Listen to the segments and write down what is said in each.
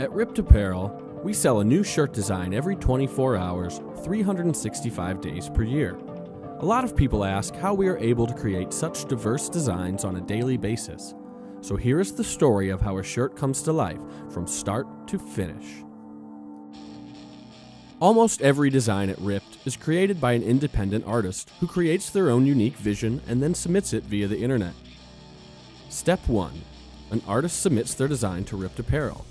At RIPT Apparel, we sell a new shirt design every 24 hours, 365 days per year. A lot of people ask how we are able to create such diverse designs on a daily basis. So here is the story of how a shirt comes to life from start to finish. Almost every design at RIPT is created by an independent artist who creates their own unique vision and then submits it via the internet. Step 1. An artist submits their design to RIPT Apparel.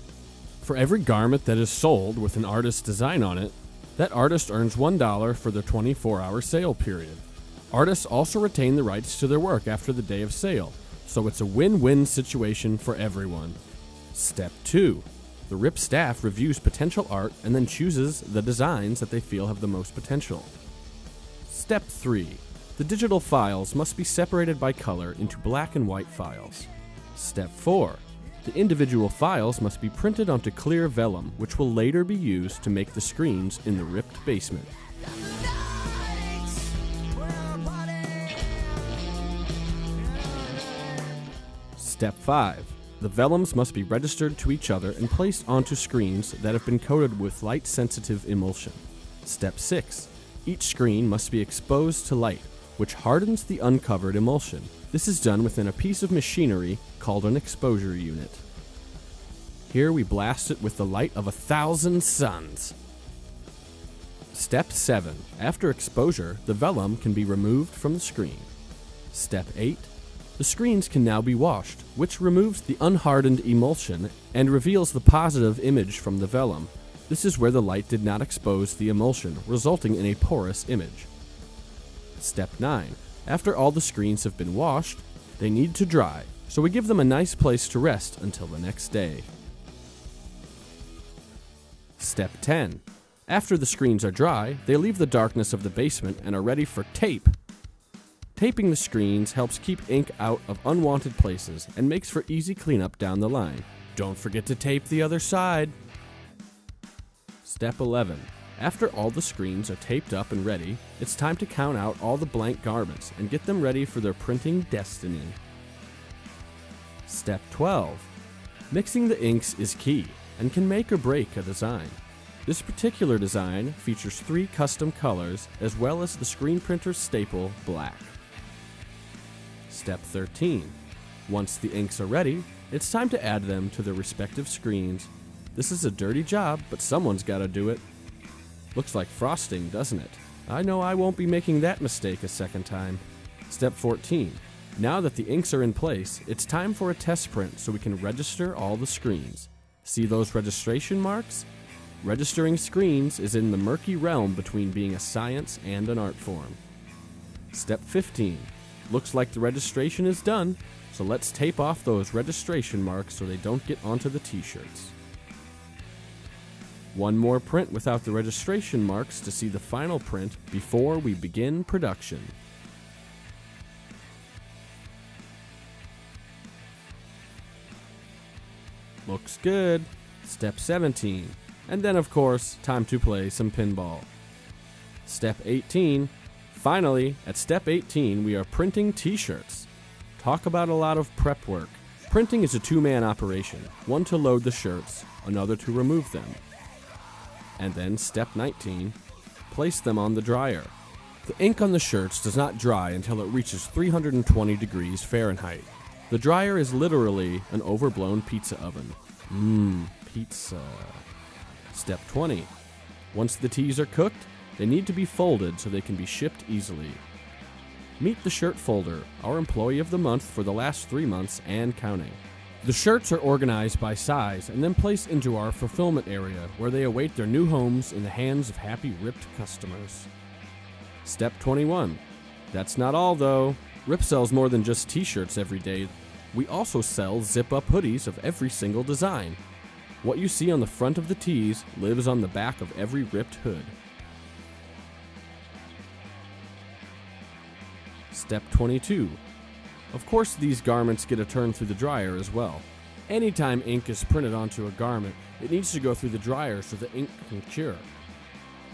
For every garment that is sold with an artist's design on it, that artist earns $1 for their 24-hour sale period. Artists also retain the rights to their work after the day of sale, so it's a win-win situation for everyone. Step 2. The RIPT staff reviews potential art and then chooses the designs that they feel have the most potential. Step 3. The digital files must be separated by color into black and white files. Step 4. The individual files must be printed onto clear vellum, which will later be used to make the screens in the RIPT basement. Step 5. The vellums must be registered to each other and placed onto screens that have been coated with light-sensitive emulsion. Step 6. Each screen must be exposed to light, which hardens the uncovered emulsion. This is done within a piece of machinery called an exposure unit. Here we blast it with the light of 1,000 suns. Step 7. After exposure, the vellum can be removed from the screen. Step 8. The screens can now be washed, which removes the unhardened emulsion and reveals the positive image from the vellum. This is where the light did not expose the emulsion, resulting in a porous image. Step 9. After all the screens have been washed, they need to dry, so we give them a nice place to rest until the next day. Step 10. After the screens are dry, they leave the darkness of the basement and are ready for tape. Taping the screens helps keep ink out of unwanted places and makes for easy cleanup down the line. Don't forget to tape the other side. Step 11. After all the screens are taped up and ready, it's time to count out all the blank garments and get them ready for their printing destiny. Step 12. Mixing the inks is key and can make or break a design. This particular design features 3 custom colors as well as the screen printer's staple, black. Step 13. Once the inks are ready, it's time to add them to their respective screens. This is a dirty job, but someone's got to do it. Looks like frosting, doesn't it? I know I won't be making that mistake a second time. Step 14. Now that the inks are in place, it's time for a test print so we can register all the screens. See those registration marks? Registering screens is in the murky realm between being a science and an art form. Step 15. Looks like the registration is done, so let's tape off those registration marks so they don't get onto the t-shirts. One more print without the registration marks to see the final print before we begin production. Looks good. Step 17. And then of course, time to play some pinball. Step 18. Finally, at step 18, we are printing t-shirts. Talk about a lot of prep work. Printing is a 2-man operation, one to load the shirts, another to remove them. And then step 19, place them on the dryer. The ink on the shirts does not dry until it reaches 320 degrees Fahrenheit. The dryer is literally an overblown pizza oven. Pizza. Step 20. Once the tees are cooked, they need to be folded so they can be shipped easily. Meet the shirt folder, our employee of the month for the last 3 months and counting. The shirts are organized by size and then placed into our fulfillment area where they await their new homes in the hands of happy RIPT customers. Step 21. That's not all though. RIPT sells more than just t-shirts every day. We also sell zip-up hoodies of every single design. What you see on the front of the tees lives on the back of every RIPT hood. Step 22. Of course, these garments get a turn through the dryer as well. Anytime ink is printed onto a garment, it needs to go through the dryer so the ink can cure.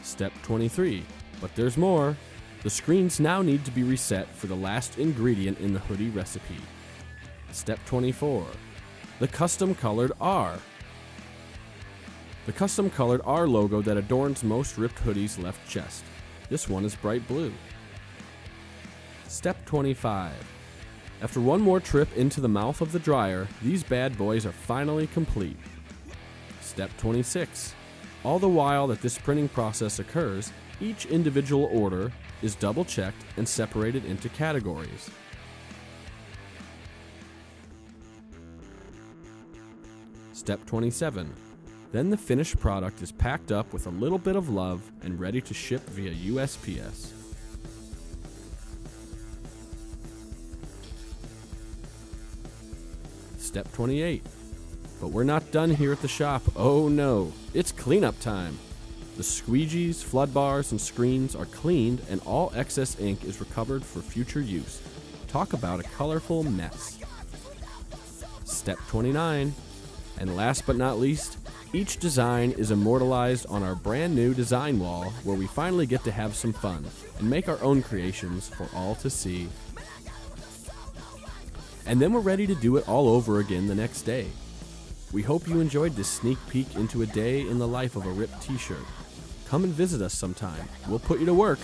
Step 23. But there's more. The screens now need to be reset for the last ingredient in the hoodie recipe. Step 24. The custom colored R. The custom colored R logo that adorns most ripped hoodies left chest. This one is bright blue. Step 25. After one more trip into the mouth of the dryer, these bad boys are finally complete. Step 26. All the while that this printing process occurs, each individual order is double checked and separated into categories. Step 27. Then the finished product is packed up with a little bit of love and ready to ship via USPS. Step 28. But we're not done here at the shop. Oh no, it's cleanup time. The squeegees, flood bars, and screens are cleaned and all excess ink is recovered for future use. Talk about a colorful mess. Step 29. And last but not least, each design is immortalized on our brand new design wall where we finally get to have some fun and make our own creations for all to see. And then we're ready to do it all over again the next day. We hope you enjoyed this sneak peek into a day in the life of a ripped t-shirt. Come and visit us sometime. We'll put you to work.